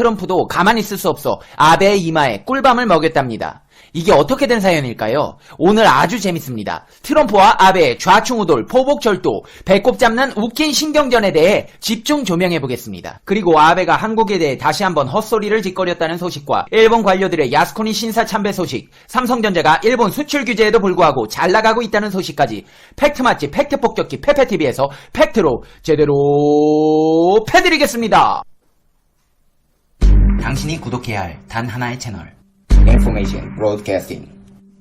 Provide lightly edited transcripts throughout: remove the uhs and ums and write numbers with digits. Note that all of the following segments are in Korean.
트럼프도 가만히 있을 수 없어 아베의 이마에 꿀밤을 먹였답니다. 이게 어떻게 된 사연일까요? 오늘 아주 재밌습니다. 트럼프와 아베의 좌충우돌, 포복절도, 배꼽 잡는 웃긴 신경전에 대해 집중 조명해보겠습니다. 그리고 아베가 한국에 대해 다시 한번 헛소리를 짓거렸다는 소식과 일본 관료들의 야스쿠니 신사 참배 소식, 삼성전자가 일본 수출 규제에도 불구하고 잘 나가고 있다는 소식까지 팩트 맛집 팩트 폭격기 페페TV에서 팩트로 제대로 패드리겠습니다. 당신이 구독해야 할 단 하나의 채널, Information Broadcasting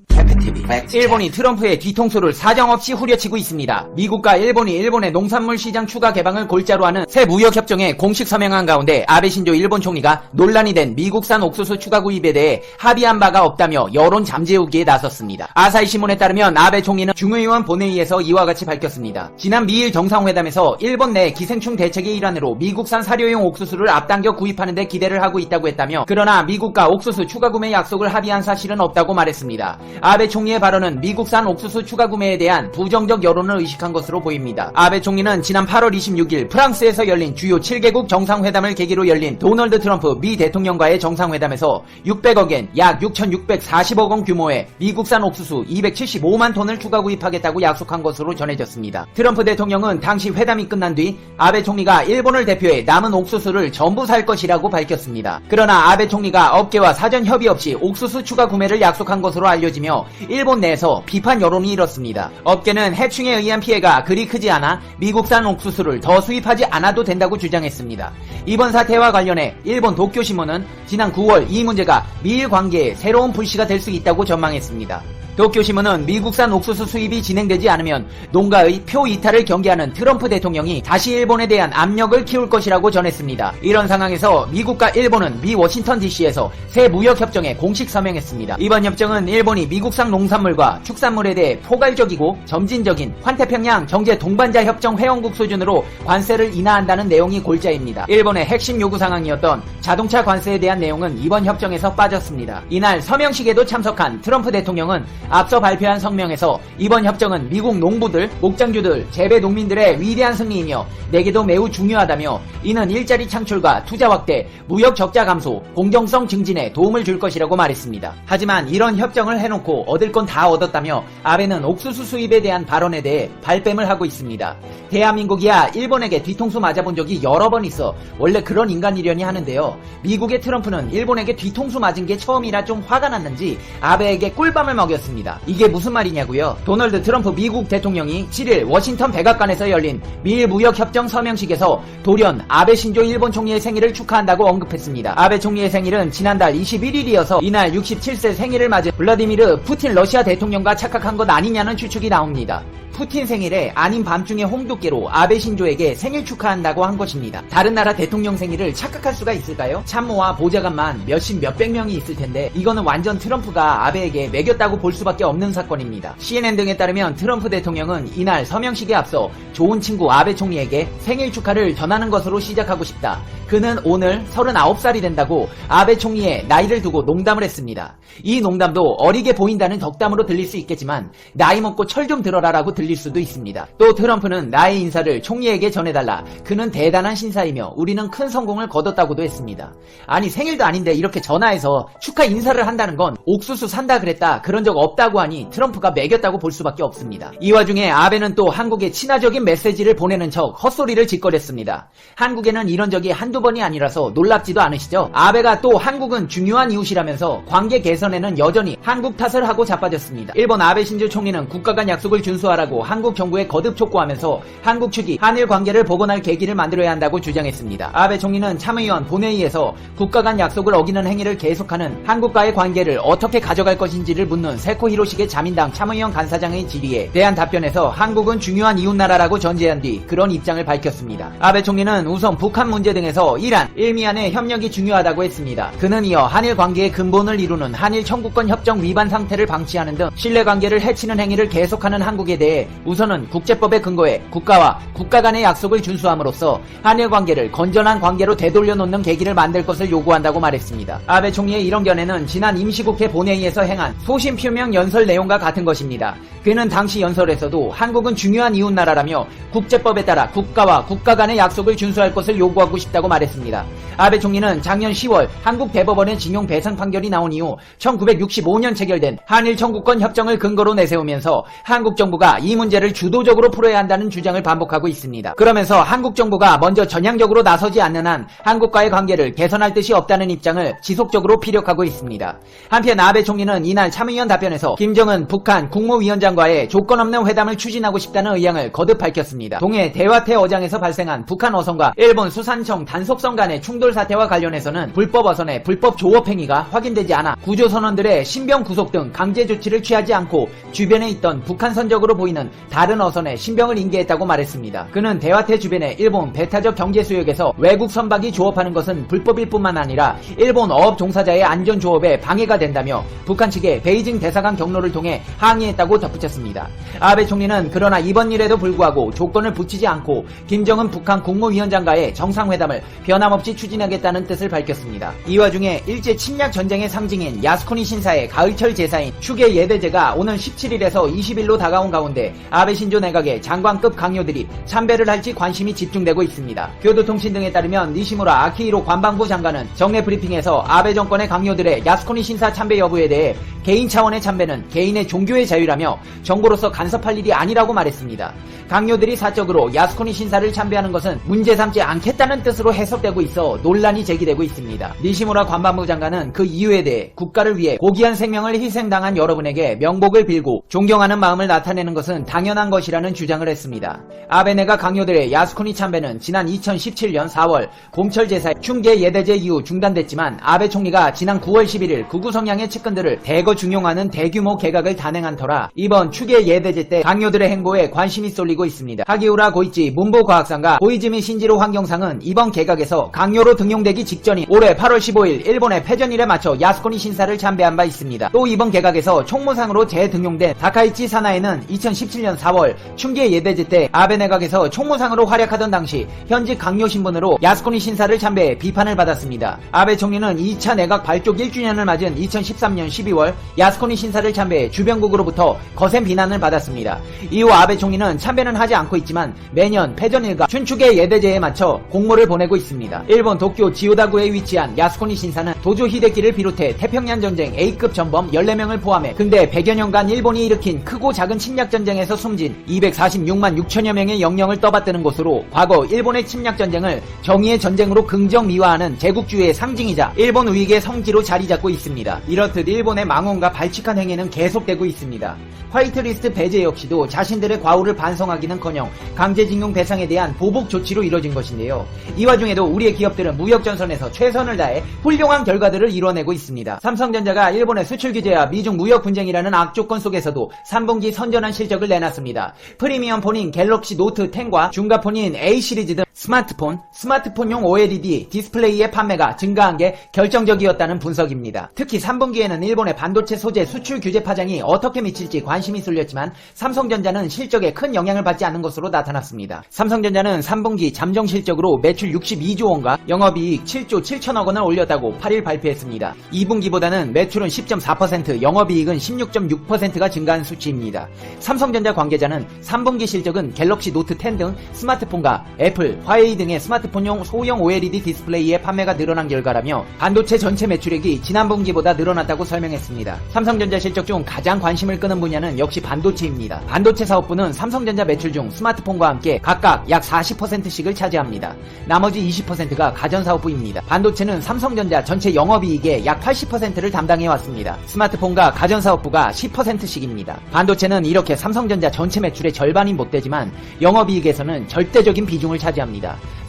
페페TV. 일본이 트럼프의 뒤통수를 사정없이 후려치고 있습니다. 미국과 일본이 일본의 농산물 시장 추가 개방을 골자로 하는 새 무역협정에 공식 서명한 가운데 아베 신조 일본 총리가 논란이 된 미국산 옥수수 추가 구입에 대해 합의한 바가 없다며 여론 잠재우기에 나섰습니다. 아사히 신문에 따르면 아베 총리는 중의원 본회의에서 이와 같이 밝혔습니다. 지난 미일 정상회담에서 일본 내 기생충 대책의 일환으로 미국산 사료용 옥수수를 앞당겨 구입하는 데 기대를 하고 있다고 했다며, 그러나 미국과 옥수수 추가 구매 약속을 합의한 사실은 없다고 말했습니다. 아베 총리의 발언은 미국산 옥수수 추가 구매에 대한 부정적 여론을 의식한 것으로 보입니다. 아베 총리는 지난 8월 26일 프랑스에서 열린 주요 7개국 정상회담을 계기로 열린 도널드 트럼프 미 대통령과의 정상회담에서 600억엔 약 6,640억 원 규모의 미국산 옥수수 275만 톤을 추가 구입하겠다고 약속한 것으로 전해졌습니다. 트럼프 대통령은 당시 회담이 끝난 뒤 아베 총리가 일본을 대표해 남은 옥수수를 전부 살 것이라고 밝혔습니다. 그러나 아베 총리가 업계와 사전 협의 없이 옥수수 추가 구매를 약속한 것으로 알려지며 일본 내에서 비판 여론이 일었습니다. 업계는 해충에 의한 피해가 그리 크지 않아 미국산 옥수수를 더 수입하지 않아도 된다고 주장했습니다. 이번 사태와 관련해 일본 도쿄신문은 지난 9월 이 문제가 미일 관계에 새로운 불씨가 될 수 있다고 전망했습니다. 도쿄신문은 미국산 옥수수 수입이 진행되지 않으면 농가의 표 이탈을 경계하는 트럼프 대통령이 다시 일본에 대한 압력을 키울 것이라고 전했습니다. 이런 상황에서 미국과 일본은 미 워싱턴 DC에서 새 무역협정에 공식 서명했습니다. 이번 협정은 일본이 미국산 농산물과 축산물에 대해 포괄적이고 점진적인 환태평양 경제 동반자 협정 회원국 수준으로 관세를 인하한다는 내용이 골자입니다. 일본의 핵심 요구 상황이었던 자동차 관세에 대한 내용은 이번 협정에서 빠졌습니다. 이날 서명식에도 참석한 트럼프 대통령은 앞서 발표한 성명에서 이번 협정은 미국 농부들, 목장주들, 재배 농민들의 위대한 승리이며 내게도 매우 중요하다며, 이는 일자리 창출과 투자 확대, 무역 적자 감소, 공정성 증진에 도움을 줄 것이라고 말했습니다. 하지만 이런 협정을 해놓고 얻을 건 다 얻었다며 아베는 옥수수 수입에 대한 발언에 대해 발뺌을 하고 있습니다. 대한민국이야 일본에게 뒤통수 맞아본 적이 여러 번 있어 원래 그런 인간이려니 하는데요. 미국의 트럼프는 일본에게 뒤통수 맞은 게 처음이라 좀 화가 났는지 아베에게 꿀밤을 먹였습니다. 이게 무슨 말이냐고요? 도널드 트럼프 미국 대통령이 7일 워싱턴 백악관에서 열린 미일 무역협정 서명식에서 돌연 아베 신조 일본 총리의 생일을 축하한다고 언급했습니다. 아베 총리의 생일은 지난달 21일이어서 이날 67세 생일을 맞은 블라디미르 푸틴 러시아 대통령과 착각한 것 아니냐는 추측이 나옵니다. 푸틴 생일에 아닌 밤중에 홍두깨로 아베 신조에게 생일 축하한다고 한 것입니다. 다른 나라 대통령 생일을 착각할 수가 있을까요? 참모와 보좌관만 몇백 명이 있을 텐데 이거는 완전 트럼프가 아베에게 매겼다고 볼 수밖에 없는 사건입니다. CNN 등에 따르면 트럼프 대통령은 이날 서명식에 앞서 좋은 친구 아베 총리에게 생일 축하를 전하는 것으로 시작하고 싶다. 그는 오늘 39살이 된다고 아베 총리의 나이를 두고 농담을 했습니다. 이 농담도 어리게 보인다는 덕담으로 들릴 수 있겠지만 나이 먹고 철 좀 들어라라고 들릴 수도 있습니다. 또 트럼프는 나의 인사를 총리에게 전해달라. 그는 대단한 신사이며 우리는 큰 성공을 거뒀다고도 했습니다. 아니 생일도 아닌데 이렇게 전화해서 축하 인사를 한다는 건 옥수수 산다 그랬다 그런 적 없다고 하니 트럼프가 매겼다고 볼 수밖에 없습니다. 이 와중에 아베는 또 한국에 친화적인 메시지를 보내는 척 헛소리를 짓거렸습니다. 한국에는 이런 적이 한두 번이 아니라서 놀랍지도 않으시죠? 아베가 또 한국은 중요한 이웃이라면서 관계 개선에는 여전히 한국 탓을 하고 자빠졌습니다. 일본 아베 신조 총리는 국가 간 약속을 준수하라고 한국 정부에 거듭 촉구하면서 한국 측이 한일 관계를 복원할 계기를 만들어야 한다고 주장했습니다. 아베 총리는 참의원 본회의에서 국가 간 약속을 어기는 행위를 계속하는 한국과의 관계를 어떻게 가져갈 것인지를 묻는 세코 히로시게 자민당 참의원 간사장의 질의에 대한 답변에서 한국은 중요한 이웃나라라고 전제한 뒤 그런 입장을 밝혔습니다. 아베 총리는 우선 북한 문제 등에서 이란, 일미안의 협력이 중요하다고 했습니다. 그는 이어 한일 관계의 근본을 이루는 한일 청구권 협정 위반 상태를 방치하는 등 신뢰관계를 해치는 행위를 계속하는 한국에 대해 우선은 국제법에 근거해 국가와 국가 간의 약속을 준수함으로써 한일 관계를 건전한 관계로 되돌려 놓는 계기를 만들 것을 요구한다고 말했습니다. 아베 총리의 이런 견해는 지난 임시국회 본회의에서 행한 소신 표명 그냥 연설 내용과 같은 것입니다. 그는 당시 연설에서도 한국은 중요한 이웃나라라며 국제법에 따라 국가와 국가 간의 약속을 준수할 것을 요구하고 싶다고 말했습니다. 아베 총리는 작년 10월 한국 대법원의 징용 배상 판결이 나온 이후 1965년 체결된 한일 청구권 협정을 근거로 내세우면서 한국 정부가 이 문제를 주도적으로 풀어야 한다는 주장을 반복하고 있습니다. 그러면서 한국 정부가 먼저 전향적으로 나서지 않는 한 한국과의 관계를 개선할 뜻이 없다는 입장을 지속적으로 피력하고 있습니다. 한편 아베 총리는 이날 참의원 답변에서 김정은 북한 국무위원장과의 조건 없는 회담을 추진하고 싶다는 의향을 거듭 밝혔습니다. 동해 대화태 어장에서 발생한 북한 어선과 일본 수산청 단속선 간의 충돌 사태와 관련해서는 불법 어선의 불법 조업 행위가 확인되지 않아 구조선원들의 신병 구속 등 강제 조치를 취하지 않고 주변에 있던 북한 선적으로 보이는 다른 어선에 신병을 인계했다고 말했습니다. 그는 대화태 주변의 일본 배타적 경제 수역에서 외국 선박이 조업하는 것은 불법일 뿐만 아니라 일본 어업 종사자의 안전 조업에 방해가 된다며 북한 측에 베이징 대사관 경로를 통해 항의했다고 덧붙였습니다. 아베 총리는 그러나 이번 일에도 불구하고 조건을 붙이지 않고 김정은 북한 국무위원장과의 정상회담을 변함없이 추진하겠다는 뜻을 밝혔습니다. 이 와중에 일제 침략 전쟁의 상징인 야스쿠니 신사의 가을철 제사인 추계 예대제가 오는 17일에서 20일로 다가온 가운데 아베 신조 내각의 장관급 강요들이 참배를 할지 관심이 집중되고 있습니다. 교도통신 등에 따르면 니시무라 아키히로 관방부 장관은 정례 브리핑에서 아베 정권의 강요들의 야스쿠니 신사 참배 여부에 대해 개인 차원의 참배는 개인의 종교의 자유라며 정부로서 간섭할 일이 아니라고 말했습니다. 강요들이 사적으로 야스쿠니 신사를 참배하는 것은 문제 삼지 않겠다는 뜻으로 해석되고 있어 논란이 제기되고 있습니다. 니시무라 관방부 장관은 그 이유에 대해 국가를 위해 고귀한 생명을 희생당한 여러분에게 명복을 빌고 존경하는 마음을 나타내는 것은 당연한 것이라는 주장을 했습니다. 아베 내각 강요들의 야스쿠니 참배는 지난 2017년 4월 봄철 제사 충계 예대제 이후 중단됐지만 아베 총리가 지난 9월 11일 극우 성향의 측근들을 대거 중용하는 대규모 개각을 단행한 터라 이번 추계 예대제 때 강요들의 행보에 관심이 쏠리고 있습니다. 하기우라 고이치 문부과학상과 고이즈미 신지로 환경상은 이번 개각에서 강요로 등용되기 직전인 올해 8월 15일 일본의 패전일에 맞춰 야스쿠니 신사를 참배한 바 있습니다. 또 이번 개각에서 총무상으로 재등용된 다카이치 사나에는 2017년 4월 충계 예대제 때 아베 내각에서 총무상으로 활약하던 당시 현직 강요 신분으로 야스쿠니 신사를 참배해 비판을 받았습니다. 아베 총리는 2차 내각 발족 1주년을 맞은 2013년 12월 야스쿠니 신사를 참배해 주변국으로부터 거센 비난을 받았습니다. 이후 아베 총리는 참배는 하지 않고 있지만 매년 패전일과 춘추계 예대제에 맞춰 공모를 보내고 있습니다. 일본 도쿄 지오다구에 위치한 야스쿠니 신사는 도조 히데키를 비롯해 태평양 전쟁 A급 전범 14명을 포함해 근대 100여 년간 일본이 일으킨 크고 작은 침략 전쟁에서 숨진 246만 6천여 명의 영령을 떠받드는 곳으로 과거 일본의 침략 전쟁을 정의의 전쟁으로 긍정 미화하는 제국주의의 상징이자 일본 우익의 성지로 자리 잡고 있습니다. 이렇듯 일본의 망언과 발칙한 행위는 계속되고 있습니다. 화이트리스트 배제 역시도 자신들의 과오를 반성하기는커녕 강제징용 대상에 대한 보복 조치로 이뤄진 것인데요. 이 와중에도 우리의 기업들은 무역전선에서 최선을 다해 훌륭한 결과들을 이뤄내고 있습니다. 삼성전자가 일본의 수출 규제와 미중 무역 분쟁이라는 악조건 속에서도 3분기 선전한 실적을 내놨습니다. 프리미엄 폰인 갤럭시 노트 10과 중가폰인 A 시리즈 등 스마트폰용 OLED 디스플레이의 판매가 증가한 게 결정적이었다는 분석입니다. 특히 3분기에는 일본의 반도체 소재 수출 규제 파장이 어떻게 미칠지 관심이 쏠렸지만 삼성전자는 실적에 큰 영향을 받지 않는 것으로 나타났습니다. 삼성전자는 3분기 잠정 실적으로 매출 62조 원과 영업이익 7조 7천억 원을 올렸다고 8일 발표했습니다. 2분기보다는 매출은 10.4%, 영업이익은 16.6%가 증가한 수치입니다. 삼성전자 관계자는 3분기 실적은 갤럭시 노트 10 등 스마트폰과 애플, 화웨이 등의 스마트폰용 소형 OLED 디스플레이의 판매가 늘어난 결과라며 반도체 전체 매출액이 지난 분기보다 늘어났다고 설명했습니다. 삼성전자 실적 중 가장 관심을 끄는 분야는 역시 반도체입니다. 반도체 사업부는 삼성전자 매출 중 스마트폰과 함께 각각 약 40%씩을 차지합니다. 나머지 20%가 가전사업부입니다. 반도체는 삼성전자 전체 영업이익의 약 80%를 담당해왔습니다. 스마트폰과 가전사업부가 10%씩입니다. 반도체는 이렇게 삼성전자 전체 매출의 절반이 못 되지만 영업이익에서는 절대적인 비중을 차지합니다.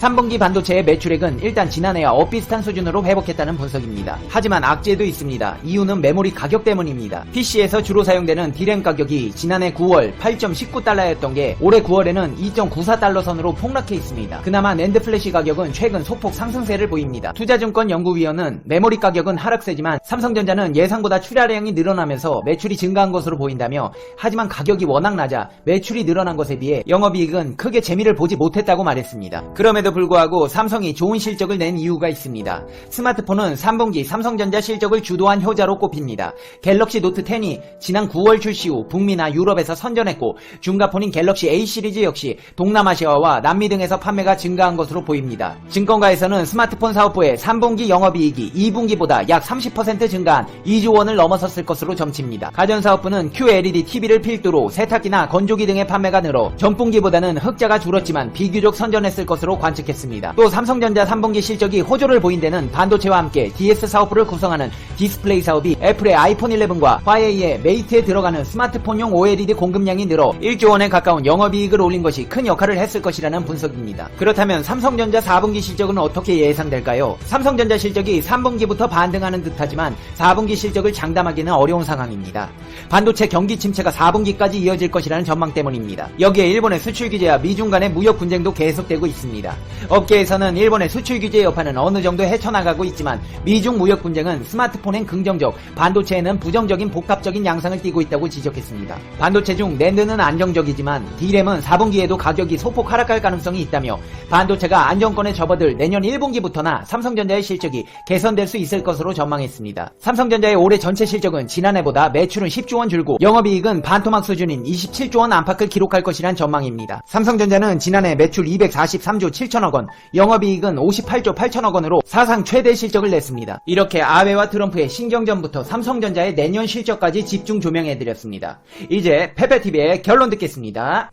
3분기 반도체의 매출액은 일단 지난해와 엇비슷한 수준으로 회복했다는 분석입니다. 하지만 악재도 있습니다. 이유는 메모리 가격 때문입니다. PC에서 주로 사용되는 D램 가격이 지난해 9월 8.19달러였던 게 올해 9월에는 2.94달러 선으로 폭락해 있습니다. 그나마 낸드 플래시 가격은 최근 소폭 상승세를 보입니다. 투자증권연구위원은 메모리 가격은 하락세지만 삼성전자는 예상보다 출하량이 늘어나면서 매출이 증가한 것으로 보인다며 하지만 가격이 워낙 낮아 매출이 늘어난 것에 비해 영업이익은 크게 재미를 보지 못했다고 말했습니다. 그럼에도 불구하고 삼성이 좋은 실적을 낸 이유가 있습니다. 스마트폰은 3분기 삼성전자 실적을 주도한 효자로 꼽힙니다. 갤럭시 노트 10이 지난 9월 출시 후 북미나 유럽에서 선전했고 중가폰인 갤럭시 A 시리즈 역시 동남아시아와 남미 등에서 판매가 증가한 것으로 보입니다. 증권가에서는 스마트폰 사업부의 3분기 영업이익이 2분기보다 약 30% 증가한 2조 원을 넘어섰을 것으로 점칩니다. 가전사업부는 QLED TV를 필두로 세탁기나 건조기 등의 판매가 늘어 전분기보다는 흑자가 줄었지만 비교적 선전했을 것으로 관측했습니다. 또 삼성전자 3분기 실적이 호조를 보인 데는 반도체와 함께 DS 사업부를 구성하는 디스플레이 사업이 애플의 아이폰 11과 화웨이의 메이트에 들어가는 스마트폰용 OLED 공급량이 늘어 1조 원에 가까운 영업이익을 올린 것이 큰 역할을 했을 것이라는 분석입니다. 그렇다면 삼성전자 4분기 실적은 어떻게 예상될까요? 삼성전자 실적이 3분기부터 반등하는 듯하지만 4분기 실적을 장담하기는 어려운 상황입니다. 반도체 경기 침체가 4분기까지 이어질 것이라는 전망 때문입니다. 여기에 일본의 수출 규제와 미중 간의 무역 분쟁도 계속되고 있습니다. 업계에서는 일본의 수출 규제 여파는 어느 정도 헤쳐나가고 있지만 미중 무역 분쟁은 스마트폰엔 긍정적, 반도체에는 부정적인 복합적인 양상을 띠고 있다고 지적했습니다. 반도체 중 낸드는 안정적이지만 D램은 4분기에도 가격이 소폭 하락할 가능성이 있다며 반도체가 안정권에 접어들 내년 1분기부터나 삼성전자의 실적이 개선될 수 있을 것으로 전망했습니다. 삼성전자의 올해 전체 실적은 지난해보다 매출은 10조 원 줄고 영업이익은 반토막 수준인 27조 원 안팎을 기록할 것이란 전망입니다. 삼성전자는 지난해 매출 243조 7천억 원, 영업이익은 58조 8천억 원으로 사상 최대 실적을 냈습니다. 이렇게 아베와 트럼프의 신경전부터 삼성전자의 내년 실적까지 집중 조명해드렸습니다. 이제 페페TV의 결론 듣겠습니다.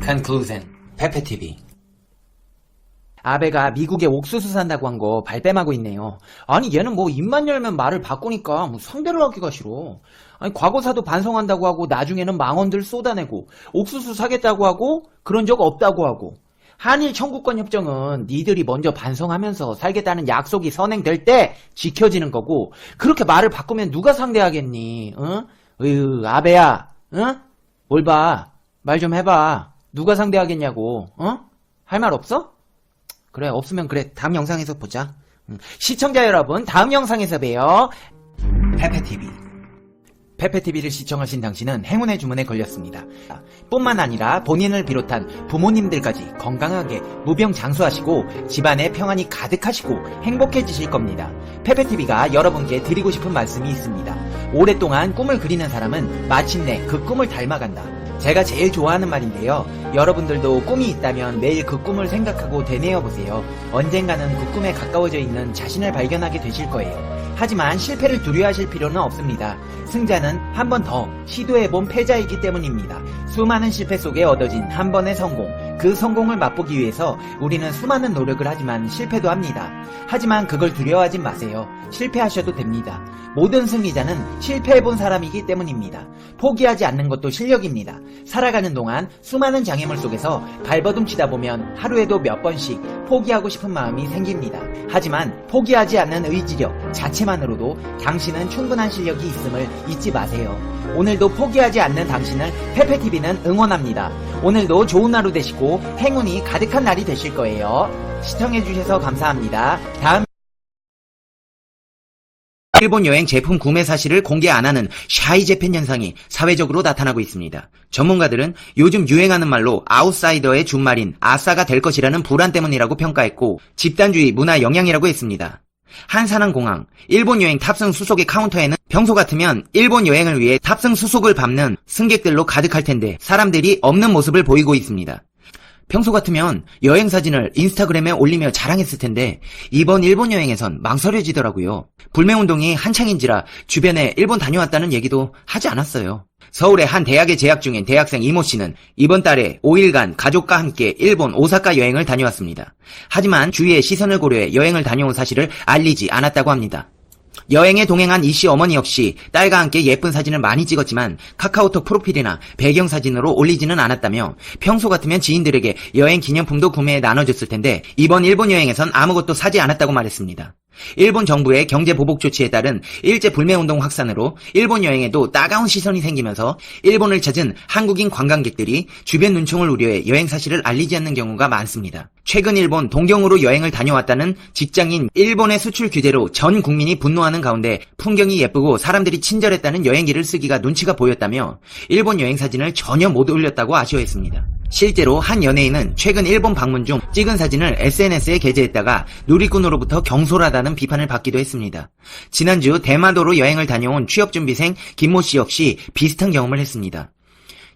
Conclusion, 페페TV. 아베가 미국에 옥수수 산다고 한 거 발뺌하고 있네요. 아니 얘는 뭐 입만 열면 말을 바꾸니까 뭐 상대를 하기가 싫어. 아니 과거사도 반성한다고 하고 나중에는 망언들 쏟아내고 옥수수 사겠다고 하고 그런 적 없다고 하고 한일 청구권 협정은 니들이 먼저 반성하면서 살겠다는 약속이 선행될 때 지켜지는 거고 그렇게 말을 바꾸면 누가 상대하겠니? 응? 아베야, 응? 뭘 봐? 말 좀 해봐. 누가 상대하겠냐고. 어? 할 말 없어? 그래 없으면 그래 다음 영상에서 보자. 시청자 여러분 다음 영상에서 봬요. 페페TV. 페페TV를 시청하신 당신은 행운의 주문에 걸렸습니다. 뿐만 아니라 본인을 비롯한 부모님들까지 건강하게 무병장수하시고 집안에 평안이 가득하시고 행복해지실 겁니다. 페페TV가 여러분께 드리고 싶은 말씀이 있습니다. 오랫동안 꿈을 그리는 사람은 마침내 그 꿈을 닮아간다. 제가 제일 좋아하는 말인데요. 여러분들도 꿈이 있다면 매일 그 꿈을 생각하고 되뇌어보세요. 언젠가는 그 꿈에 가까워져 있는 자신을 발견하게 되실 거예요. 하지만 실패를 두려워하실 필요는 없습니다. 승자는 한 번 더 시도해본 패자이기 때문입니다. 수많은 실패 속에 얻어진 한 번의 성공, 그 성공을 맛보기 위해서 우리는 수많은 노력을 하지만 실패도 합니다. 하지만 그걸 두려워하지 마세요. 실패하셔도 됩니다. 모든 승리자는 실패해본 사람이기 때문입니다. 포기하지 않는 것도 실력입니다. 살아가는 동안 수많은 장애물 속에서 발버둥 치다 보면 하루에도 몇 번씩 포기하고 싶은 마음이 생깁니다. 하지만 포기하지 않는 의지력 자체만으로도 당신은 충분한 실력이 있음을 잊지 마세요. 오늘도 포기하지 않는 당신을 페페TV는 응원합니다. 오늘도 좋은 하루 되시고 행운이 가득한 날이 되실 거예요. 시청해주셔서 감사합니다. 다음 일본 여행 제품 구매 사실을 공개 안 하는 샤이 재팬 현상이 사회적으로 나타나고 있습니다. 전문가들은 요즘 유행하는 말로 아웃사이더의 준말인 아싸가 될 것이라는 불안 때문이라고 평가했고 집단주의 문화 영향이라고 했습니다. 한산항공항 일본 여행 탑승 수속의 카운터에는 평소 같으면 일본 여행을 위해 탑승 수속을 밟는 승객들로 가득할 텐데 사람들이 없는 모습을 보이고 있습니다. 평소 같으면 여행 사진을 인스타그램에 올리며 자랑했을 텐데 이번 일본 여행에선 망설여지더라고요. 불매운동이 한창인지라 주변에 일본 다녀왔다는 얘기도 하지 않았어요. 서울의 한 대학에 재학 중인 대학생 이모 씨는 이번 달에 5일간 가족과 함께 일본 오사카 여행을 다녀왔습니다. 하지만 주위의 시선을 고려해 여행을 다녀온 사실을 알리지 않았다고 합니다. 여행에 동행한 이 씨 어머니 역시 딸과 함께 예쁜 사진을 많이 찍었지만 카카오톡 프로필이나 배경사진으로 올리지는 않았다며 평소 같으면 지인들에게 여행 기념품도 구매해 나눠줬을 텐데 이번 일본 여행에선 아무것도 사지 않았다고 말했습니다. 일본 정부의 경제 보복 조치에 따른 일제 불매운동 확산으로 일본 여행에도 따가운 시선이 생기면서 일본을 찾은 한국인 관광객들이 주변 눈총을 우려해 여행 사실을 알리지 않는 경우가 많습니다. 최근 일본 동경으로 여행을 다녀왔다는 직장인 일본의 수출 규제로 전 국민이 분노하는 가운데 풍경이 예쁘고 사람들이 친절했다는 여행기를 쓰기가 눈치가 보였다며 일본 여행 사진을 전혀 못 올렸다고 아쉬워했습니다. 실제로 한 연예인은 최근 일본 방문 중 찍은 사진을 SNS에 게재했다가 누리꾼으로부터 경솔하다는 비판을 받기도 했습니다. 지난주 대마도로 여행을 다녀온 취업준비생 김모 씨 역시 비슷한 경험을 했습니다.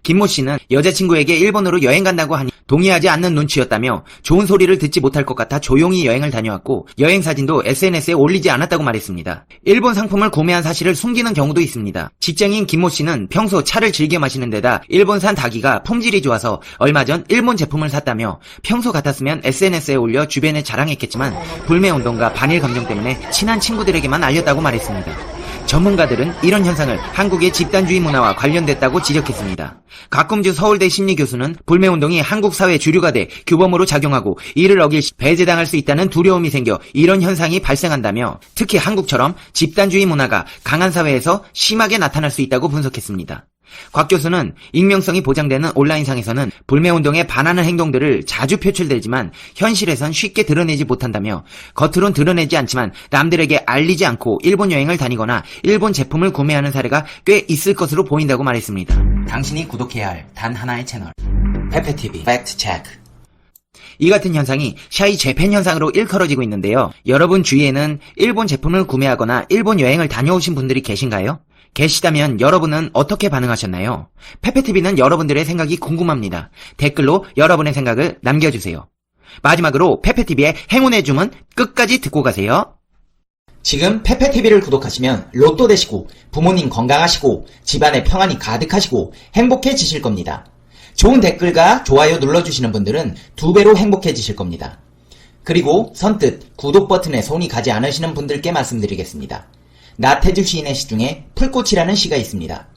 김모 씨는 여자친구에게 일본으로 여행 간다고 하니 동의하지 않는 눈치였다며 좋은 소리를 듣지 못할 것 같아 조용히 여행을 다녀왔고 여행 사진도 SNS에 올리지 않았다고 말했습니다. 일본 상품을 구매한 사실을 숨기는 경우도 있습니다. 직장인 김모 씨는 평소 차를 즐겨 마시는 데다 일본산 닭이가 품질이 좋아서 얼마 전 일본 제품을 샀다며 평소 같았으면 SNS에 올려 주변에 자랑했겠지만 불매운동과 반일 감정 때문에 친한 친구들에게만 알렸다고 말했습니다. 전문가들은 이런 현상을 한국의 집단주의 문화와 관련됐다고 지적했습니다. 곽금주 서울대 심리교수는 불매운동이 한국 사회 주류가 돼 규범으로 작용하고 이를 어길 시 배제당할 수 있다는 두려움이 생겨 이런 현상이 발생한다며 특히 한국처럼 집단주의 문화가 강한 사회에서 심하게 나타날 수 있다고 분석했습니다. 곽 교수는 익명성이 보장되는 온라인상에서는 불매운동에 반하는 행동들을 자주 표출되지만 현실에선 쉽게 드러내지 못한다며 겉으론 드러내지 않지만 남들에게 알리지 않고 일본 여행을 다니거나 일본 제품을 구매하는 사례가 꽤 있을 것으로 보인다고 말했습니다. 당신이 구독해야 할 단 하나의 채널 페페TV 팩트체크. 이 같은 현상이 샤이 재팬 현상으로 일컬어지고 있는데요. 여러분 주위에는 일본 제품을 구매하거나 일본 여행을 다녀오신 분들이 계신가요? 계시다면 여러분은 어떻게 반응하셨나요? 페페TV는 여러분들의 생각이 궁금합니다. 댓글로 여러분의 생각을 남겨주세요. 마지막으로 페페TV의 행운의 주문 끝까지 듣고 가세요. 지금 페페TV를 구독하시면 로또 되시고 부모님 건강하시고 집안에 평안이 가득하시고 행복해지실 겁니다. 좋은 댓글과 좋아요 눌러주시는 분들은 2배로 행복해지실 겁니다. 그리고 선뜻 구독 버튼에 손이 가지 않으시는 분들께 말씀드리겠습니다. 나태주 시인의 시 중에 풀꽃이라는 시가 있습니다.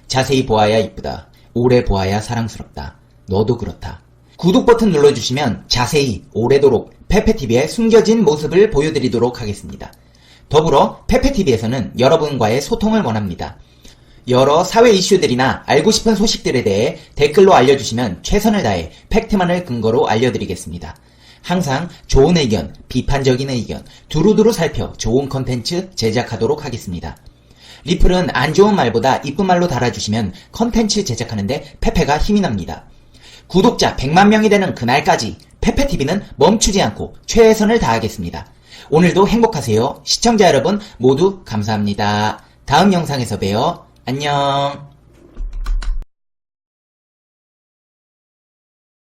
자세히 보아야 이쁘다. 오래 보아야 사랑스럽다. 너도 그렇다. 구독 버튼 눌러주시면 자세히 오래도록 페페TV의 숨겨진 모습을 보여드리도록 하겠습니다. 더불어 페페TV에서는 여러분과의 소통을 원합니다. 여러 사회 이슈들이나 알고 싶은 소식들에 대해 댓글로 알려주시면 최선을 다해 팩트만을 근거로 알려드리겠습니다. 항상 좋은 의견, 비판적인 의견 두루두루 살펴 좋은 컨텐츠 제작하도록 하겠습니다. 리플은 안 좋은 말보다 이쁜 말로 달아주시면 컨텐츠 제작하는데 페페가 힘이 납니다. 구독자 100만 명이 되는 그날까지 페페TV는 멈추지 않고 최선을 다하겠습니다. 오늘도 행복하세요. 시청자 여러분 모두 감사합니다. 다음 영상에서 봬요. 안녕.